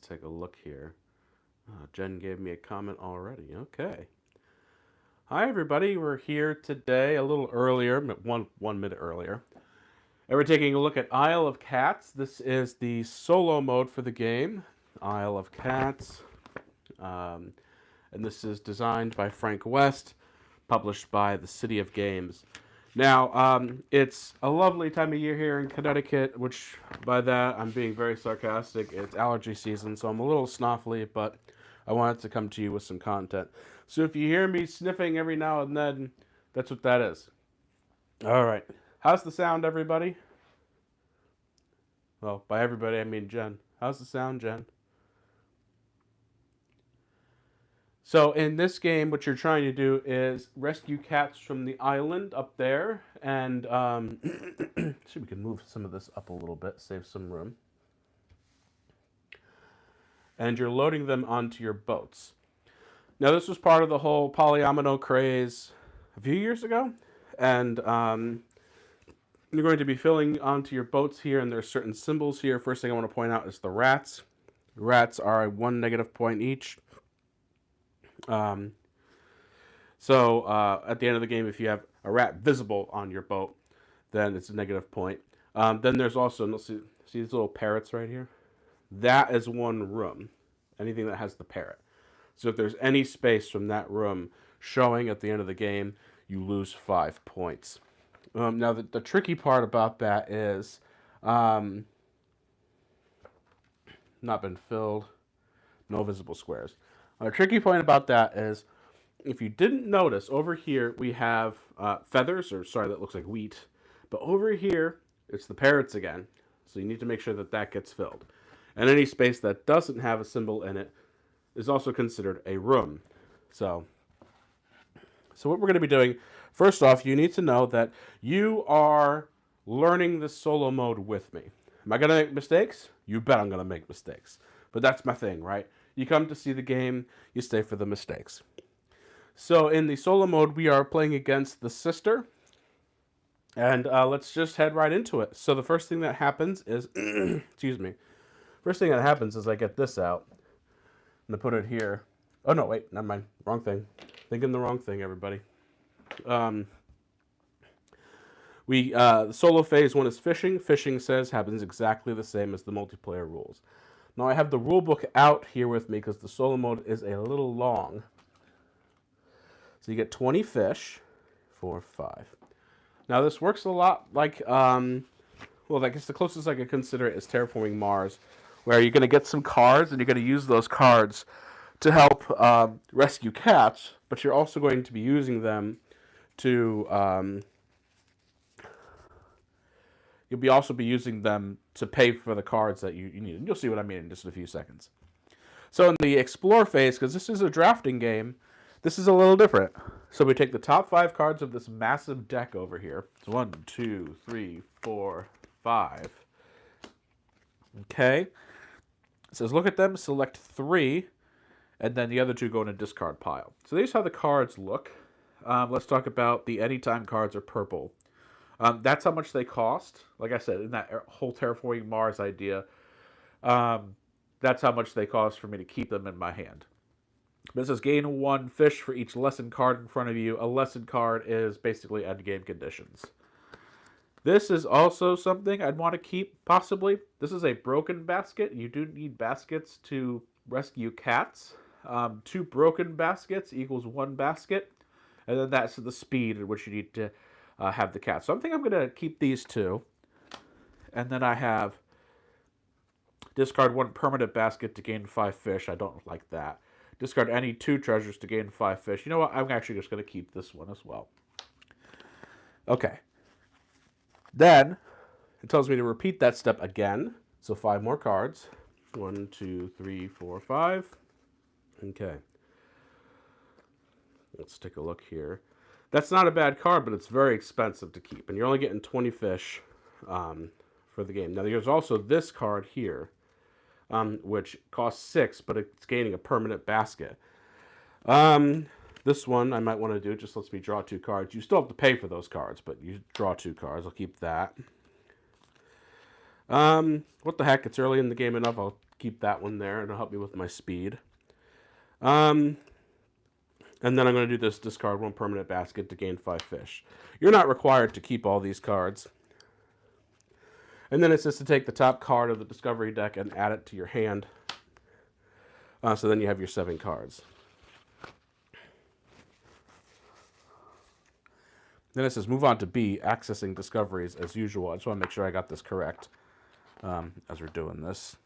take a look here. Jen gave me a comment already. Okay. Hi, everybody. We're here today a little earlier, one minute earlier. And we're taking a look at Isle of Cats. This is the solo mode for the game, Isle of Cats. And this is designed by Frank West, published by the City of Games. Now, it's a lovely time of year here in Connecticut, which by that I'm being very sarcastic. It's allergy season, so I'm a little snuffly, but I wanted to come to you with some content. So if you hear me sniffing every now and then, that's what that is. All right. How's the sound, everybody? Well, by everybody, I mean Jen. How's the sound, Jen? So in this game, what you're trying to do is rescue cats from the island up there, and see, we can move some of this up a little bit, save some room. And you're loading them onto your boats. Now, this was part of the whole polyomino craze a few years ago, and you're going to be filling onto your boats here, and there's certain symbols here. First thing I want to point out is the rats. Rats are 1 negative point each. So at the end of the game, if you have a rat visible on your boat, then it's a negative point. Then there's also, see these little parrots right here? That is one room, anything that has the parrot. So if there's any space from that room showing at the end of the game, you lose 5 points. Now, the tricky part about that is not been filled, no visible squares. The tricky point about that is, if you didn't notice, over here we have feathers, or sorry, that looks like wheat. But over here, it's the parrots again. So you need to make sure that that gets filled. And any space that doesn't have a symbol in it is also considered a room. So what we're going to be doing, first off, you need to know that you are learning this solo mode with me. Am I going to make mistakes? You bet I'm going to make mistakes. But that's my thing, right? You come to see the game, you stay for the mistakes. So in the solo mode, we are playing against the sister. And let's just head right into it. So the first thing that happens is, excuse me. First thing that happens is I get this out. I'm going to put it here. Oh, no, wait, never mind. Wrong thing. Thinking the wrong thing, everybody. The solo phase 1 is fishing. Fishing says happens exactly the same as the multiplayer rules. Now I have the rule book out here with me because the solo mode is a little long. So you get 20 fish, 4, 5. Now this works a lot like, well, I guess the closest I could consider it is Terraforming Mars, where you're going to get some cards and you're going to use those cards to help rescue cats, but you're also going to be using them to you'll also be using them to pay for the cards that you need. And you'll see what I mean in just a few seconds. So in the explore phase, because this is a drafting game, this is a little different. So we take the top 5 cards of this massive deck over here. It's 1, 2, 3, 4, 5. Okay. It says look at them, select 3, and then the other 2 go in a discard pile. So these are how the cards look. Let's talk about the anytime cards are purple. That's how much they cost. Like I said, in that whole Terraforming Mars idea, that's how much they cost for me to keep them in my hand. But it says gain 1 fish for each lesson card in front of you. A lesson card is basically end game conditions. This is also something I'd want to keep, possibly. This is a broken basket. You do need baskets to rescue cats. 2 broken baskets equals 1 basket. And then that's the speed at which you need to have the cat. So I think I'm going to keep these 2. And then I have discard 1 permanent basket to gain 5 fish. I don't like that. Discard any 2 treasures to gain 5 fish. You know what? I'm actually just going to keep this one as well. Okay. Then it tells me to repeat that step again. So 5 more cards. 1, 2, 3, 4, 5. Okay. Let's take a look here. That's not a bad card, but it's very expensive to keep. And you're only getting 20 fish for the game. Now, there's also this card here, which costs 6, but it's gaining a permanent basket. This one I might want to do. It just lets me draw 2 cards. You still have to pay for those cards, but you draw 2 cards. I'll keep that. What the heck? It's early in the game enough. I'll keep that one there. It'll help me with my speed. Um, and then I'm going to do this discard 1 permanent basket to gain 5 fish. You're not required to keep all these cards. And then it's just to take the top card of the discovery deck and add it to your hand. So then you have your 7 cards. Then it says move on to B, accessing discoveries as usual. I just want to make sure I got this correct as we're doing this.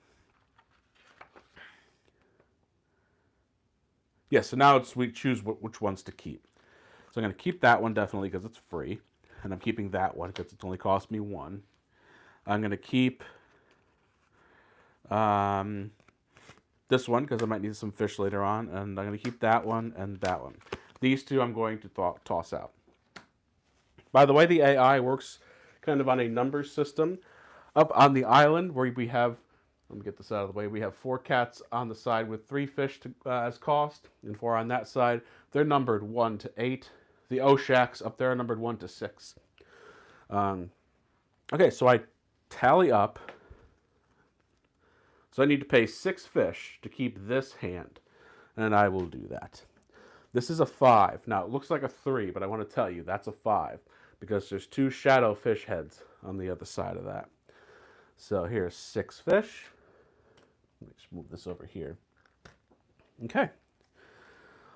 Yeah, so now we choose which ones to keep. So I'm going to keep that one definitely because it's free. And I'm keeping that one because it's only cost me 1. I'm going to keep this one because I might need some fish later on. And I'm going to keep that one and that one. These 2 I'm going to toss out. By the way, the AI works kind of on a numbers system. Up on the island where we have, let me get this out of the way, we have 4 cats on the side with 3 fish as cost, and 4 on that side. They're numbered 1 to 8. The Oshaks up there are numbered 1 to 6. Okay, so I tally up. So I need to pay 6 fish to keep this hand, and I will do that. This is a 5. Now, it looks like a 3, but I want to tell you that's a 5 because there's 2 shadow fish heads on the other side of that. So here's 6 fish. Let me just move this over here. Okay.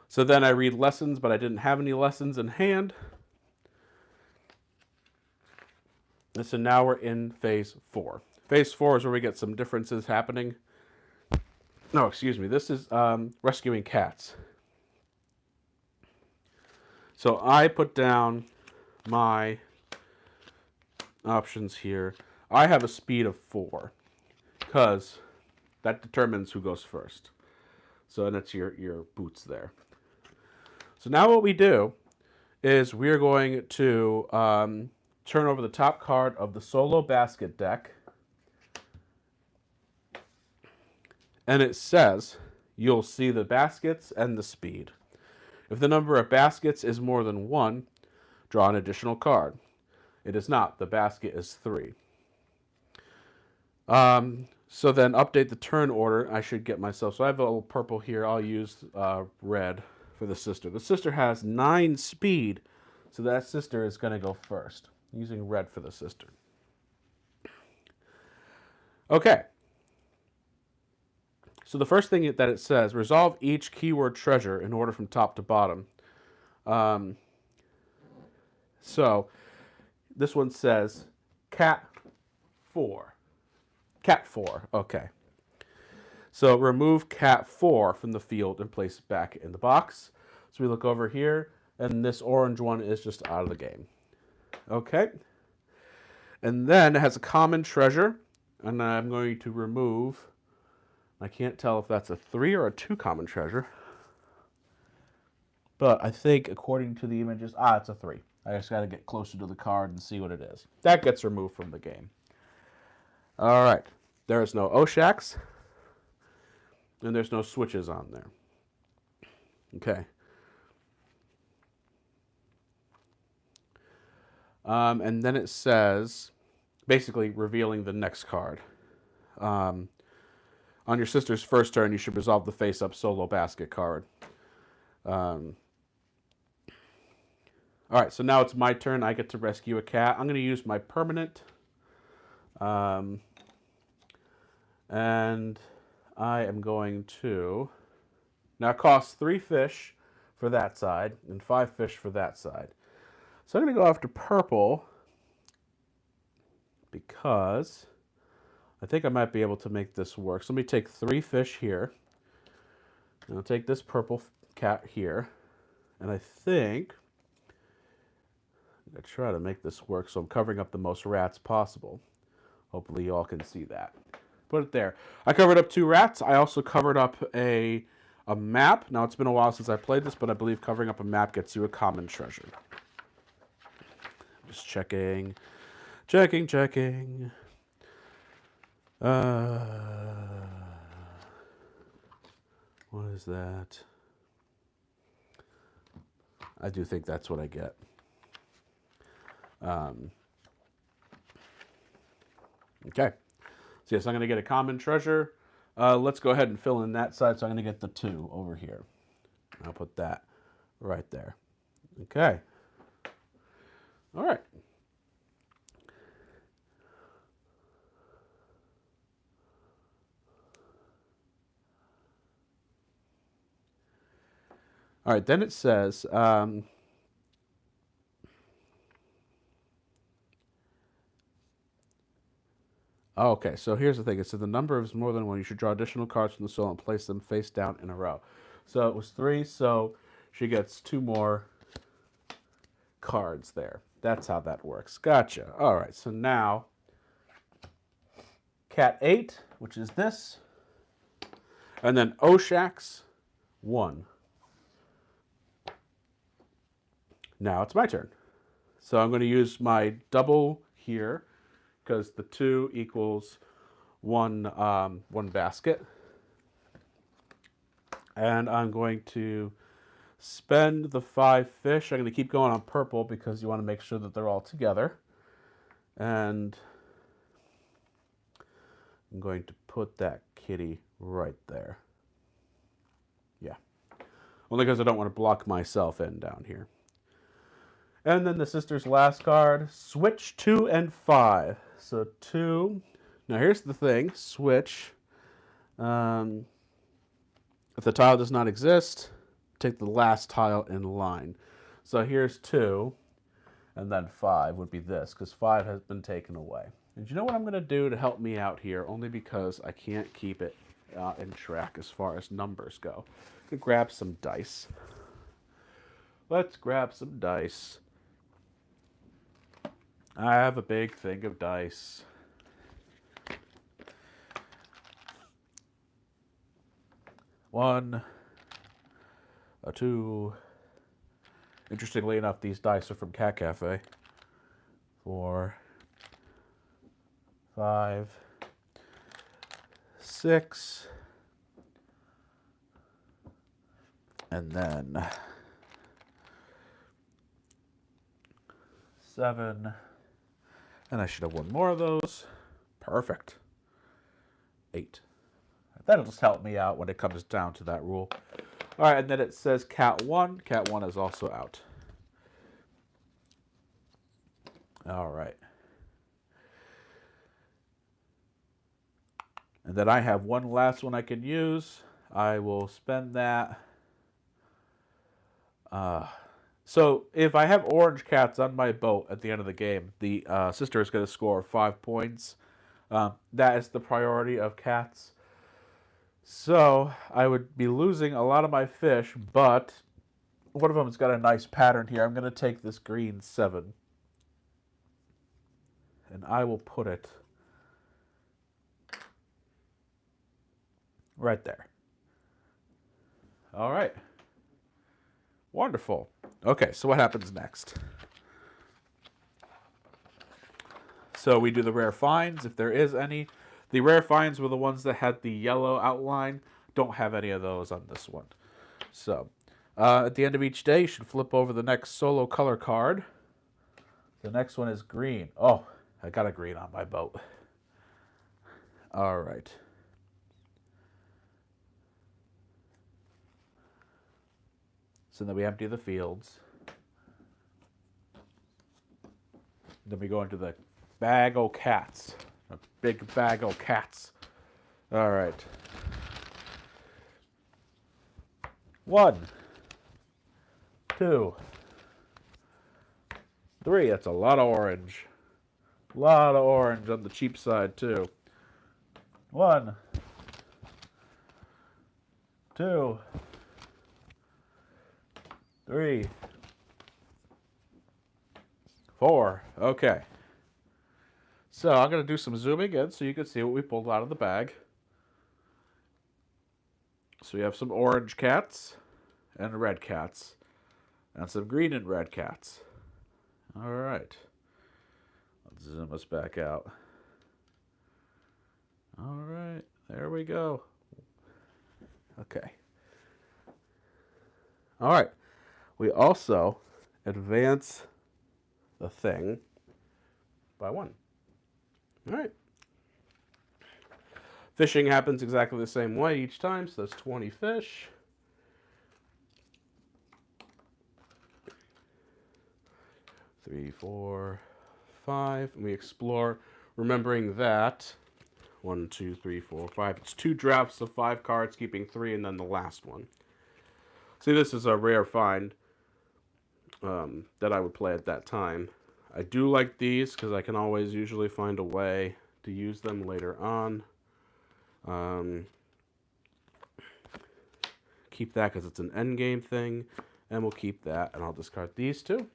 So then I read lessons, but I didn't have any lessons in hand. And so now we're in phase 4. Phase 4 is where we get some differences happening. No, excuse me. This is rescuing cats. So I put down my options here. I have a speed of 4 because that determines who goes first. So and it's your boots there. So now what we do is we're going to turn over the top card of the solo basket deck. And it says you'll see the baskets and the speed. If the number of baskets is more than 1, draw an additional card. It is not. The basket is 3. So then update the turn order. I should get myself. So I have a little purple here. I'll use red for the sister. The sister has 9 speed. So that sister is going to go first. Using red for the sister. Okay. So the first thing that it says, resolve each keyword treasure in order from top to bottom. So this one says cat 4. Cat 4, okay. So remove cat 4 from the field and place it back in the box. So we look over here, and this orange one is just out of the game. Okay. And then it has a common treasure, and I'm going to remove, I can't tell if that's a 3 or a 2 common treasure. But I think according to the images, it's a 3. I just got to get closer to the card and see what it is. That gets removed from the game. All right. There is no Oshaks. And there's no switches on there. Okay. And then it says, basically revealing the next card. On your sister's first turn, you should resolve the face-up solo basket card. All right, so now it's my turn. I get to rescue a cat. I'm going to use my permanent. And I am going to... Now it costs 3 fish for that side and 5 fish for that side. So I'm going to go after purple because I think I might be able to make this work. So let me take 3 fish here. And I'll take this purple cat here. And I think... I try to make this work so I'm covering up the most rats possible. Hopefully you all can see that. Put it there. I covered up 2 rats. I also covered up a map. Now it's been a while since I played this, but I believe covering up a map gets you a common treasure. Just checking. Checking. What is that? I do think that's what I get. Okay. So yes, I'm going to get a common treasure. Let's go ahead and fill in that side. So I'm going to get the 2 over here. I'll put that right there. Okay. All right. All right, then it says, okay, so here's the thing. It says the number is more than one. You should draw additional cards from the soil and place them face down in a row. So it was 3, so she gets 2 more cards there. That's how that works. Gotcha. All right, so now Cat 8, which is this, and then Oshak's 1. Now it's my turn. So I'm going to use my double here because the 2 equals one basket. And I'm going to spend the 5 fish. I'm going to keep going on purple because you want to make sure that they're all together. And I'm going to put that kitty right there. Yeah. Only because I don't want to block myself in down here. And then the sister's last card, switch 2 and 5. So 2. Now here's the thing, switch. If the tile does not exist, take the last tile in line. So here's 2, and then 5 would be this, because 5 has been taken away. And you know what I'm going to do to help me out here, only because I can't keep it in track as far as numbers go. I'm going to grab some dice. Let's grab some dice. I have a big thing of dice. One, a 2. Interestingly enough, these dice are from Cat Cafe. 4, 5, 6, and then 7. And I should have one more of those. Perfect. 8. That'll just help me out when it comes down to that rule. All right, and then it says Cat 1. Cat 1 is also out. All right. And then I have one last one I can use. I will spend that. So if I have orange cats on my boat at the end of the game, the sister is going to score 5 points. That is the priority of cats. So I would be losing a lot of my fish, but one of them's got a nice pattern here. I'm going to take this green 7, and I will put it right there. All right. Wonderful. Okay, so what happens next? So we do the rare finds, if there is any. The rare finds were the ones that had the yellow outline. Don't have any of those on this one. So at the end of each day, you should flip over the next solo color card. The next one is green. Oh, I got a green on my boat. All right. So then we empty the fields. Then we go into the bag o' cats. A big bag o' cats. All right. 1, 2, 3. That's a lot of orange. A lot of orange on the cheap side, too. 1, 2, 3, 4. Okay. So I'm going to do some zooming in so you can see what we pulled out of the bag. So we have some orange cats and red cats and some green and red cats. All right. Let's zoom us back out. All right. There we go. Okay. All right. We also advance the thing by 1. All right. Fishing happens exactly the same way each time, so that's 20 fish. Three, four, five. And we explore, remembering that 1, 2, 3, 4, 5. It's 2 drafts of 5 cards, keeping 3, and then the last one. See, this is a rare find that I would play at that time. I do like these because I can always usually find a way to use them later on. Keep that because it's an endgame thing, and we'll keep that, and I'll discard these 2.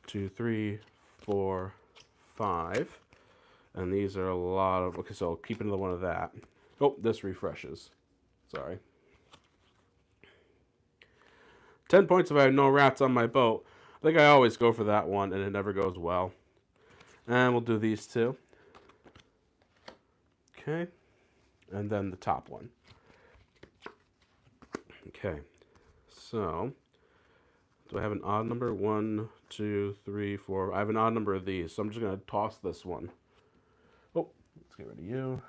2, 3, 4, 5. And these are a lot of... Okay, so I'll keep another one of that. Oh, this refreshes. Sorry. 10 points if I have no rats on my boat. I think I always go for that one, and it never goes well. And we'll do these 2. Okay. And then the top one. Okay. So... do I have an odd number? 1, 2, 3, 4. I have an odd number of these, so I'm just going to toss this one. Oh, let's get rid of you.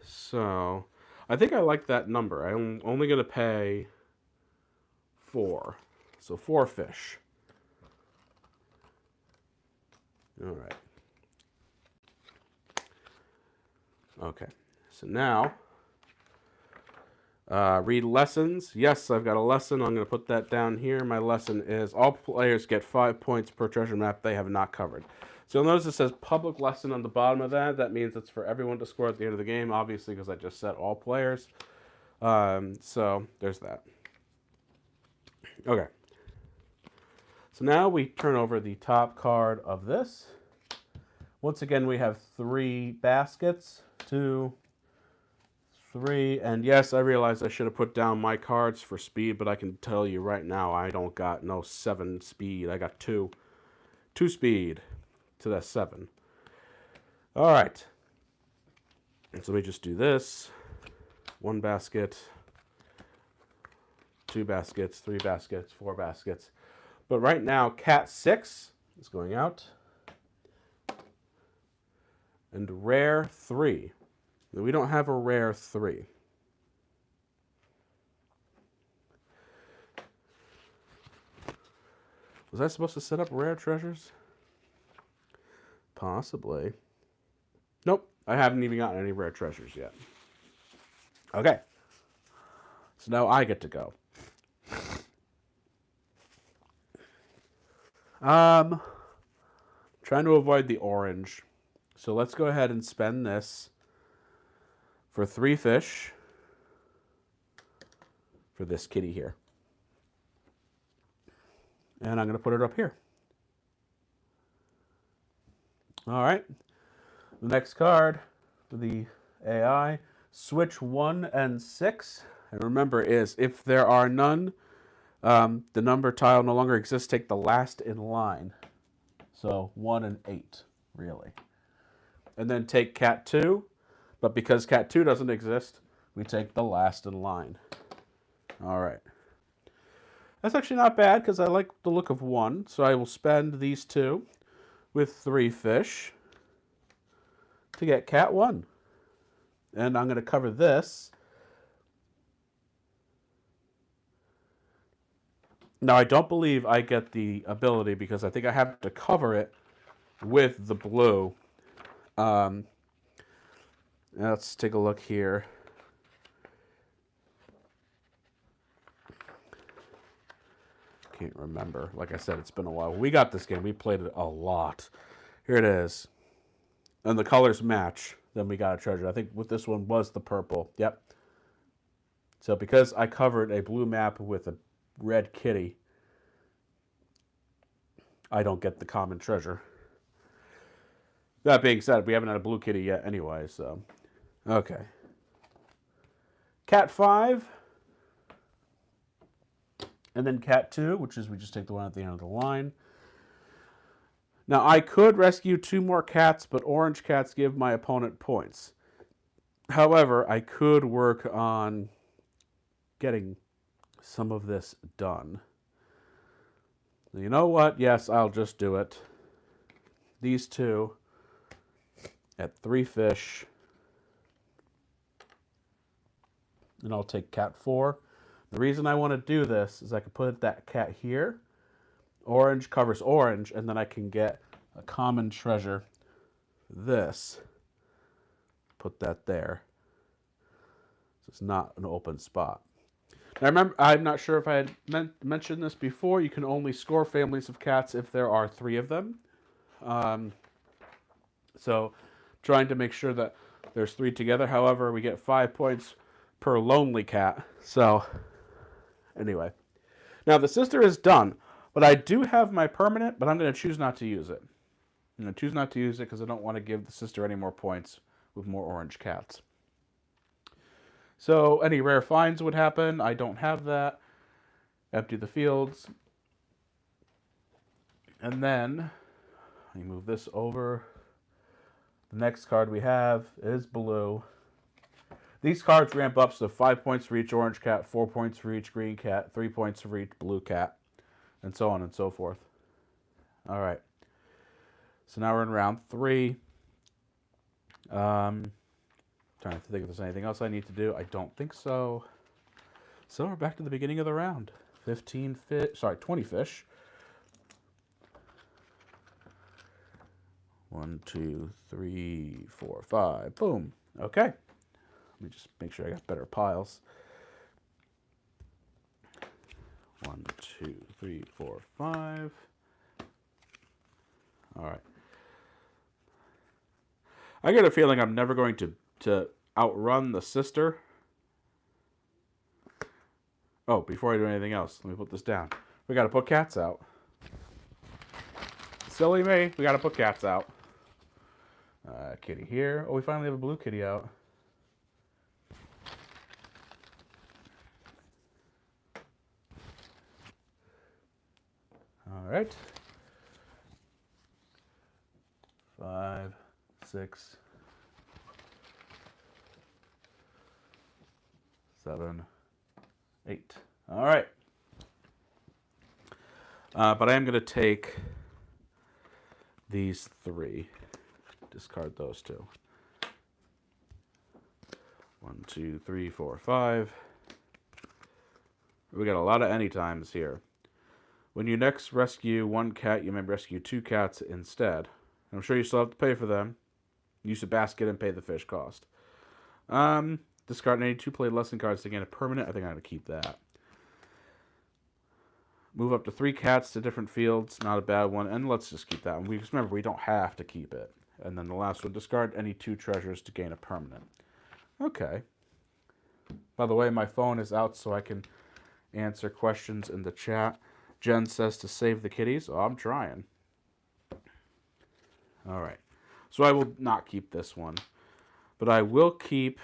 So, I think I like that number. I'm only going to pay 4. So 4 fish. All right. Okay. So now... read lessons. Yes, I've got a lesson. I'm going to put that down here. My lesson is all players get 5 points per treasure map they have not covered. So you'll notice it says public lesson on the bottom of that. That means it's for everyone to score at the end of the game, obviously, because I just said all players. So there's that. Okay. So now we turn over the top card of this. Once again, we have 3 baskets. 2, 3, and yes, I realize I should have put down my cards for speed, but I can tell you right now I don't got no 7 speed. I got 2 speed to that 7. All right. So let me just do this. 1 basket, 2 baskets, 3 baskets, 4 baskets. But right now, cat 6 is going out. And rare 3. We don't have a rare 3. Was I supposed to set up rare treasures? Possibly. Nope, I haven't even gotten any rare treasures yet. Okay. So now I get to go. Trying to avoid the orange. So let's go ahead and spend this for 3 fish for this kitty here. And I'm going to put it up here. All right. The next card for the AI, switch 1 and 6. And remember is if there are none, the number tile no longer exists, take the last in line. So 1 and 8, really. And then take cat 2. But because cat 2 doesn't exist, we take the last in line. All right. That's actually not bad because I like the look of 1. So I will spend these 2 with 3 fish to get cat 1. And I'm going to cover this. Now, I don't believe I get the ability because I think I have to cover it with the blue. Let's take a look here. Can't remember. Like I said, it's been a while. We got this game. We played it a lot. Here it is. And the colors match. Then we got a treasure. I think with this one was the purple. Yep. So because I covered a blue map with a red kitty, I don't get the common treasure. That being said, we haven't had a blue kitty yet anyway, so... Okay. Cat 5. And then cat 2, which is we just take the one at the end of the line. Now, I could rescue 2 more cats, but orange cats give my opponent points. However, I could work on getting some of this done. You know what? Yes, I'll just do it. these two at 3 fish. And I'll take cat 4. The reason I want to do this is I can put that cat here. Orange covers orange, and then I can get a common treasure. This. Put that there. So it's not an open spot. Now remember, I'm not sure if I had mentioned this before. You can only score families of cats if there are 3 of them. So trying to make sure that there's 3 together. However, we get 5 points per lonely cat. So anyway. Now the sister is done. But I do have my permanent, but I'm going to choose not to use it. I'm going to choose not to use it because I don't want to give the sister any more points with more orange cats. So any rare finds would happen. I don't have that. Empty the fields. And then I move this over. The next card we have is blue. These cards ramp up, so 5 points for each orange cat, 4 points for each green cat, 3 points for each blue cat, and so on and so forth. All right. So now we're in round 3. Trying to think if there's anything else I need to do. I don't think so. So we're back to the beginning of the round. 20 fish. 1, 2, 3, 4, 5. Boom. Okay. Let me just make sure I got better piles. 1, 2, 3, 4, 5. All right. I get a feeling I'm never going to outrun the sister. Oh, before I do anything else, let me put this down. We got to put cats out. Silly me. We got to put cats out. Kitty here. Oh, we finally have a blue kitty out. All right. 5, 6, 7, 8. All right. But I am going to take these 3. Discard those 2. 1, 2, 3, 4, 5. We got a lot of anytimes here. When you next rescue 1 cat, you may rescue 2 cats instead. I'm sure you still have to pay for them. Use a basket and pay the fish cost. Discard any 2 play lesson cards to gain a permanent. I think I'm going to keep that. Move up to 3 cats to different fields. Not a bad one. And let's just keep that one. Remember, we don't have to keep it. And then the last one, discard any 2 treasures to gain a permanent. Okay. By the way, my phone is out so I can answer questions in the chat. Jen says to save the kitties. Oh, I'm trying. All right. So I will not keep this one. But I will keep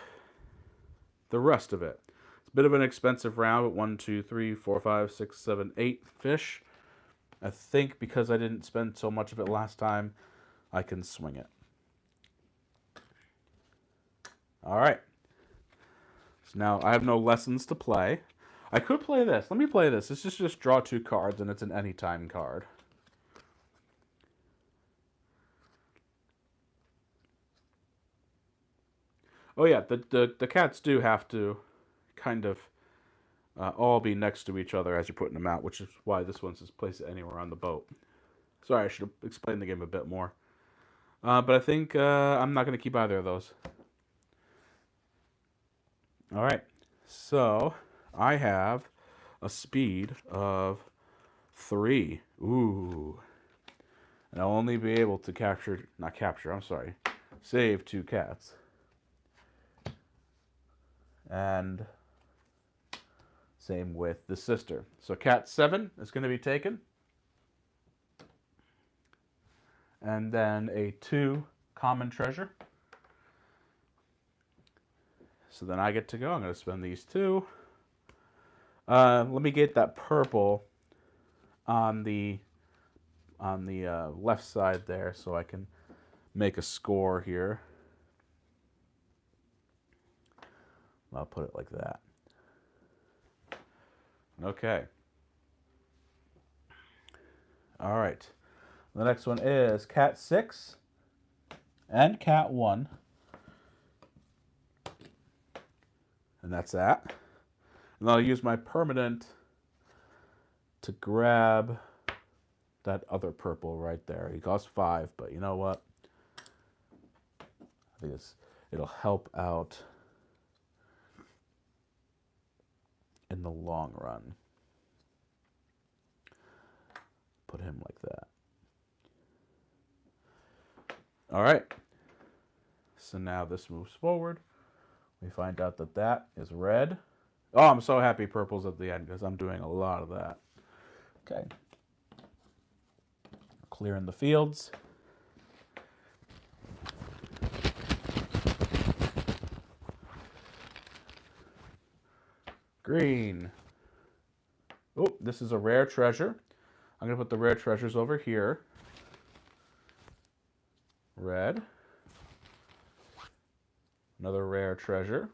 the rest of it. It's a bit of an expensive round, but 1, 2, 3, 4, 5, 6, 7, 8 fish. I think because I didn't spend so much of it last time, I can swing it. All right. So now I have no lessons to play. I could play this. Let me play this. This is just draw 2 cards, and it's an anytime card. Oh yeah, the cats do have to kind of all be next to each other as you're putting them out, which is why this one says place it anywhere on the boat. Sorry, I should have explained the game a bit more. But I think I'm not going to keep either of those. All right, so I have a speed of 3. Ooh. And I'll only be able to save 2 cats. And same with the sister. So cat 7 is going to be taken. And then a 2 common treasure. So then I get to go. I'm going to spend these 2. Let me get that purple on the left side there so I can make a score here. I'll put it like that. Okay. All right. The next one is cat 6 and cat 1. And that's that. And I'll use my permanent to grab that other purple right there. He costs 5, but you know what? I think it'll help out in the long run. Put him like that. All right. So now this moves forward. We find out that that is red. Oh, I'm so happy purple's at the end because I'm doing a lot of that. Okay. Clearing the fields. Green. Oh, this is a rare treasure. I'm going to put the rare treasures over here. Red. Another rare treasure.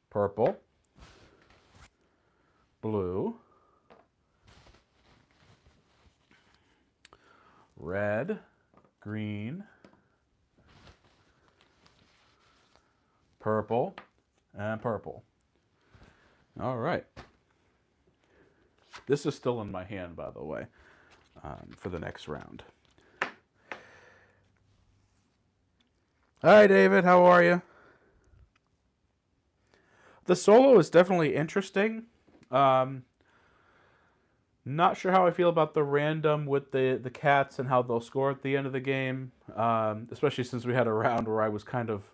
Purple. Blue. Red. Green. Purple. And purple. All right. This is still in my hand, by the way, for the next round. Hi, David. How are you? The solo is definitely interesting. Not sure how I feel about the random with the cats and how they'll score at the end of the game, especially since we had a round where I was kind of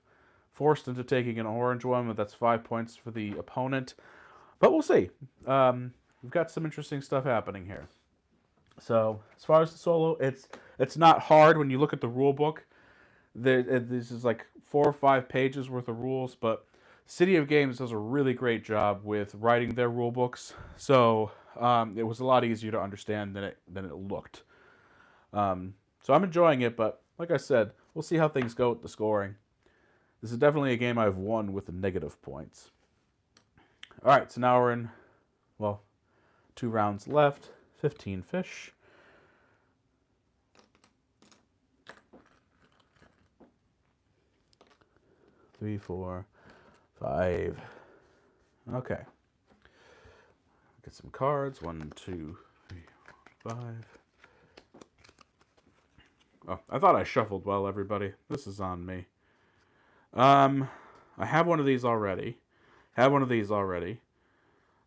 forced into taking an orange one, but that's 5 points for the opponent. But we'll see. We've got some interesting stuff happening here. So as far as the solo, it's not hard when you look at the rule book. This is like 4 or 5 pages worth of rules, but City of Games does a really great job with writing their rule books. So it was a lot easier to understand than it looked. So I'm enjoying it, but like I said, we'll see how things go with the scoring. This is definitely a game I've won with the negative points. All right, so now we're in, well, 2 rounds left, 15 fish. Three, 4, 5. Okay. Get some cards. 1, 2, 3, 4, 5. Oh, I thought I shuffled well, everybody. This is on me. I have one of these already.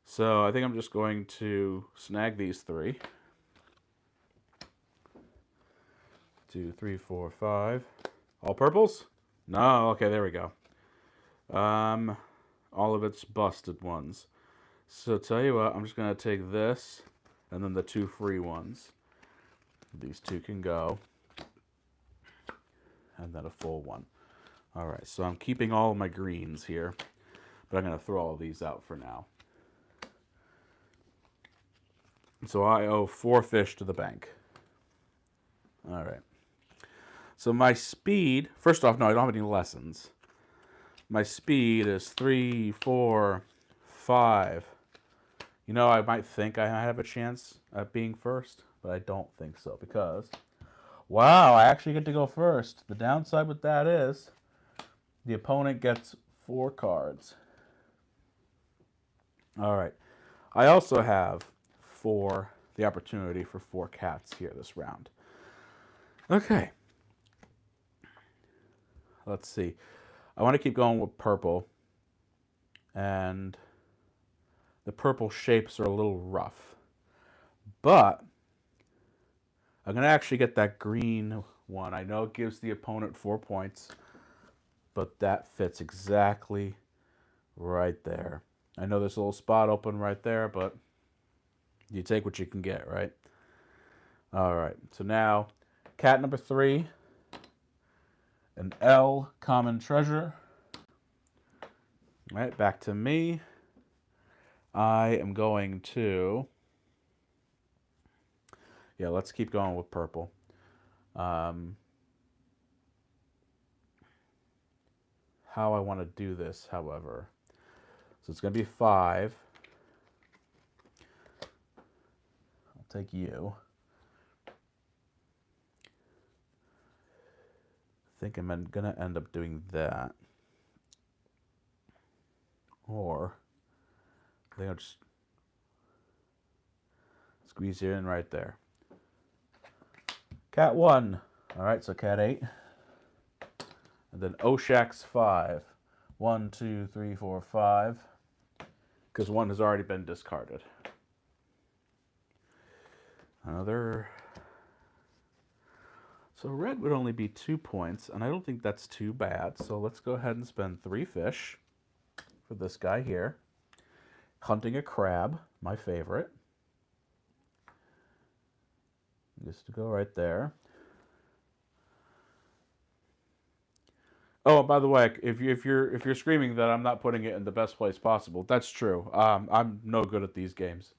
So I think I'm just going to snag these 3. 2, 3, 4, 5. All purples? No, okay, there we go. All of its busted ones. So tell you what, I'm just gonna take this and then the 2 free ones. These 2 can go. And then a full one. Alright, so I'm keeping all of my greens here, but I'm gonna throw all these out for now. So I owe 4 fish to the bank. Alright. So my speed, first off, no, I don't have any lessons. My speed is 3, 4, 5. You know, I might think I have a chance at being first, but I don't think so because, wow, I actually get to go first. The downside with that is the opponent gets 4 cards. All right. I also have the opportunity for 4 cats here this round. Okay. Let's see. I want to keep going with purple. And the purple shapes are a little rough. But I'm going to actually get that green one. I know it gives the opponent 4 points, but that fits exactly right there. I know there's a little spot open right there, but you take what you can get, right? All right, so now cat number 3, an L common treasure. All right, back to me. I am going to, yeah, let's keep going with purple. How I want to do this, however. So it's going to be 5. I'll take you. think I'm going to end up doing that. Or I think I'll just squeeze you in right there. Cat 1. All right, so cat 8. And then Oshak's 5. 1, 2, 3, 4, 5. Because 1 has already been discarded. Another. So red would only be 2 points, and I don't think that's too bad. So let's go ahead and spend 3 fish for this guy here. Hunting a crab, my favorite. Just to go right there. Oh, by the way, if you're screaming that I'm not putting it in the best place possible, that's true. I'm no good at these games.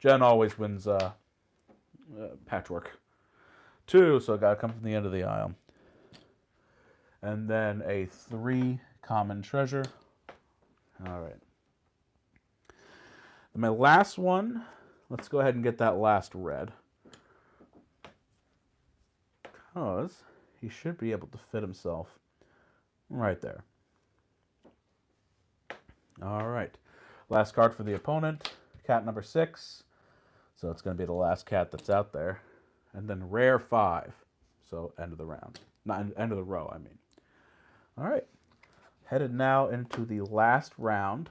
Jen always wins patchwork. 2, so I gotta come from the end of the aisle. And then a 3 common treasure. All right. And my last one, let's go ahead and get that last red. Because he should be able to fit himself right there. All right. Last card for the opponent, cat number 6. So it's going to be the last cat that's out there. And then rare 5. So end of the round. Not end of the row, I mean. All right. Headed now into the last round.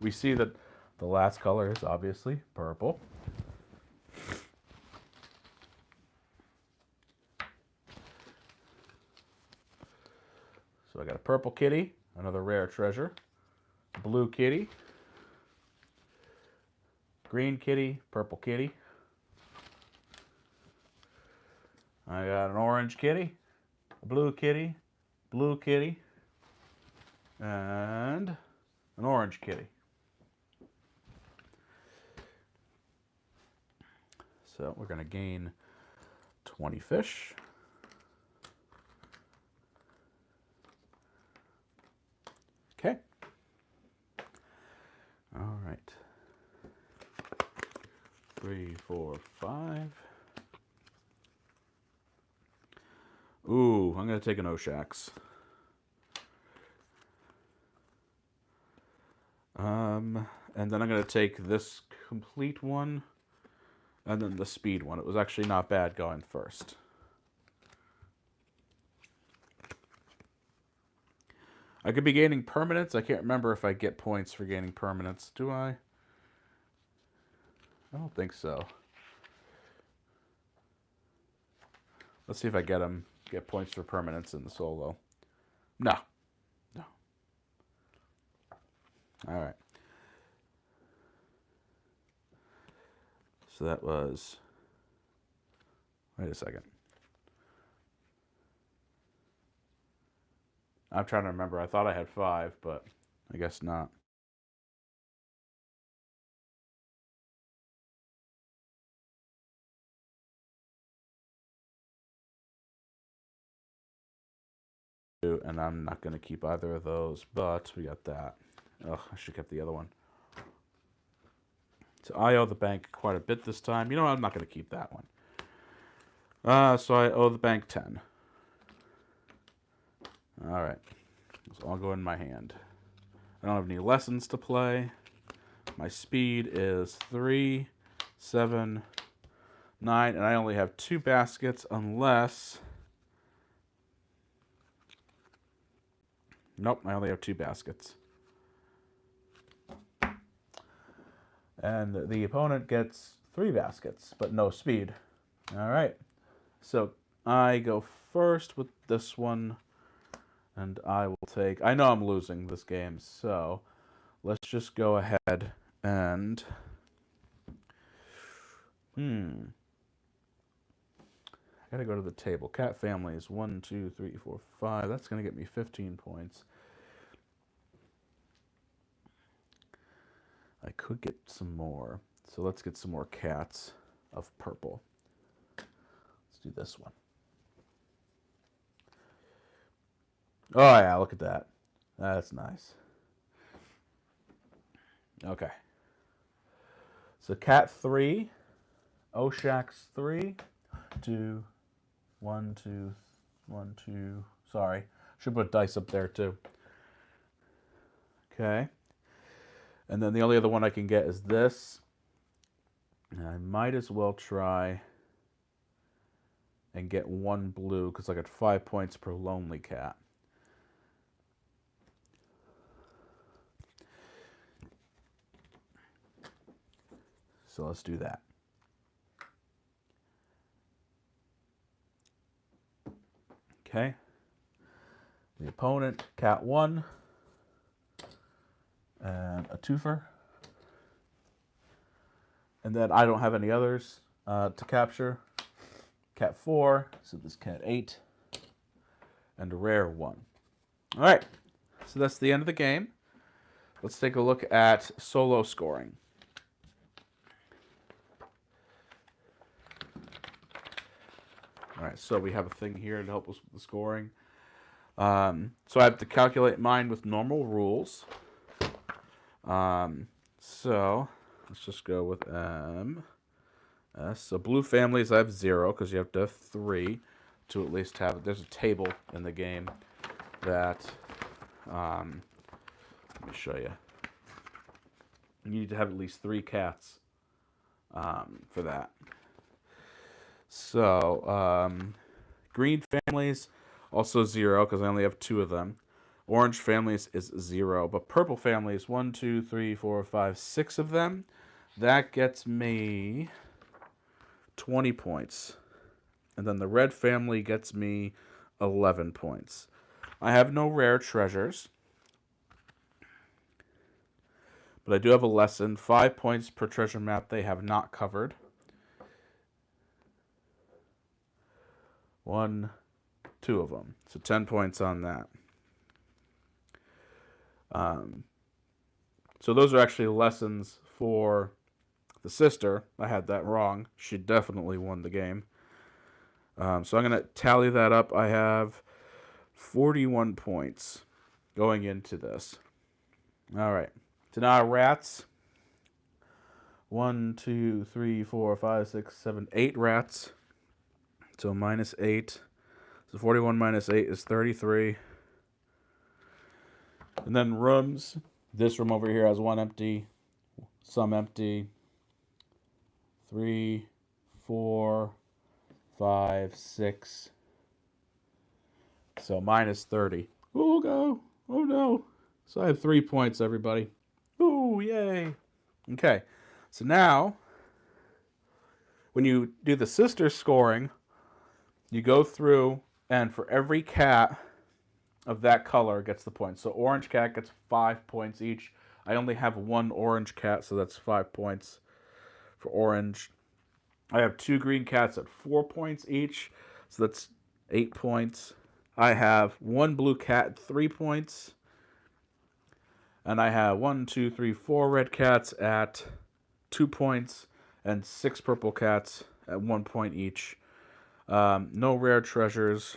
We see that the last color is obviously purple. So I got a purple kitty, another rare treasure, blue kitty, green kitty, purple kitty. I got an orange kitty, a blue kitty, and an orange kitty. So we're going to gain 20 fish. Okay. All right. 3, 4, 5. Ooh, I'm going to take an Oshak's. And then I'm going to take this complete one and then the speed one. It was actually not bad going first. I could be gaining permanence. I can't remember if I get points for gaining permanence. Do I? I don't think so. Let's see if I get points for permanence in the solo. No. No. All right. So that was... Wait a second. I'm trying to remember. I thought I had 5, but I guess not. And I'm not going to keep either of those, but we got that. Ugh, I should have kept the other one. So I owe the bank quite a bit this time. You know what? I'm not going to keep that one. So I owe the bank 10. All right. So I'll go in my hand. I don't have any lessons to play. My speed is 3, 7, 9, and I only have 2 baskets unless... Nope, I only have 2 baskets. And the opponent gets 3 baskets, but no speed. All right. So I go first with this one, and I will take... I know I'm losing this game, so let's just go ahead and... I gotta go to the table. Cat family is 1, 2, 3, 4, 5. That's gonna get me 15 points. I could get some more. So let's get some more cats of purple. Let's do this one. Oh yeah, look at that. That's nice. Okay. So cat 3 Oshak's 3, 2, 1, 2, 1, 2. Sorry, should put dice up there too. Okay. And then the only other one I can get is this. And I might as well try and get one blue because I got 5 points per lonely cat. So let's do that. Okay. The opponent, cat 1, and a twofer. And then I don't have any others to capture. Cat 4, so this cat 8, and a rare 1. All right, so that's the end of the game. Let's take a look at solo scoring. All right, so we have a thing here to help us with the scoring. So I have to calculate mine with normal rules. So let's just go with M. So blue families, I have 0 because you have to have 3 to at least have. There's a table in the game that, let me show you. You need to have at least 3 cats for that. So green families, also 0 because I only have 2 of them. Orange families is 0, but purple families, 1, 2, 3, 4, 5, 6 of them. That gets me 20 points. And then the red family gets me 11 points. I have no rare treasures, but I do have a lesson. 5 points per treasure map they have not covered. 1, 2 of them. So 10 points on that. So those are actually lessons for the sister. I had that wrong. She definitely won the game. So I'm going to tally that up. I have 41 points going into this. All right. So now rats. 1, 2, 3, 4, 5, 6, 7, 8 rats. So minus 8. So 41 minus 8 is 33. And then rooms. This room over here has 1 empty, some empty. 3, 4, 5, 6. So minus 30. Oh, go. Oh, no. So I have 3 points, everybody. Ooh, yay. Okay. So now, when you do the sister scoring, you go through, and for every cat of that color gets the points. So orange cat gets 5 points each. I only have 1 orange cat, so that's 5 points for orange. I have 2 green cats at 4 points each, so that's 8 points. I have 1 blue cat at 3 points. And I have 1, 2, 3, 4 red cats at 2 points, and 6 purple cats at 1 point each. No rare treasures.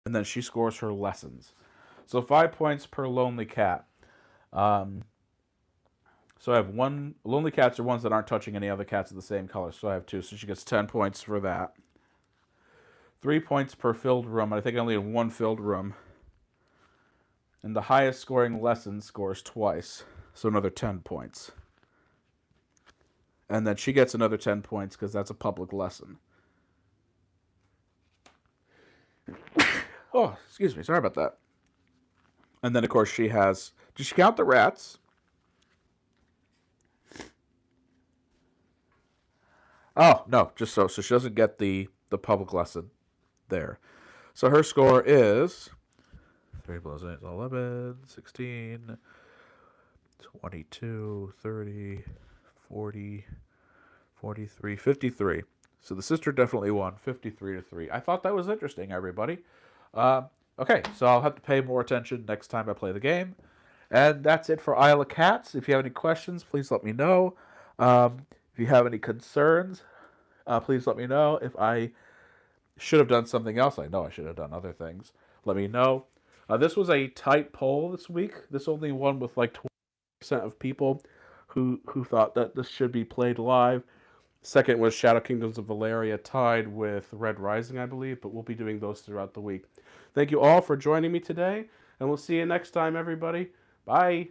And then she scores her lessons. So 5 points per lonely cat. So I have 1. Lonely cats are ones that aren't touching any other cats of the same color. So I have 2. So she gets 10 points for that. 3 points per filled room. I think I only have 1 filled room. And the highest scoring lesson scores twice. So another 10 points. And then she gets another 10 points because that's a public lesson. Oh, excuse me. Sorry about that. And then, of course, she has... Did she count the rats? Oh, no. Just so. So she doesn't get the public lesson there. So her score is... 3 plus 8 is 11, 16, 22, 30, 40, 43, 53. So the sister definitely won 53-3. I thought that was interesting, everybody. Okay, so I'll have to pay more attention next time I play the game. And that's it for Isle of Cats. If you have any questions, please let me know. If you have any concerns, please let me know. If I should have done something else, I know I should have done other things. Let me know. This was a tight poll this week. This only won with like 20% of people who thought that this should be played live. Second was Shadow Kingdoms of Valeria, tied with Red Rising, I believe, but we'll be doing those throughout the week. Thank you all for joining me today, and we'll see you next time, everybody. Bye.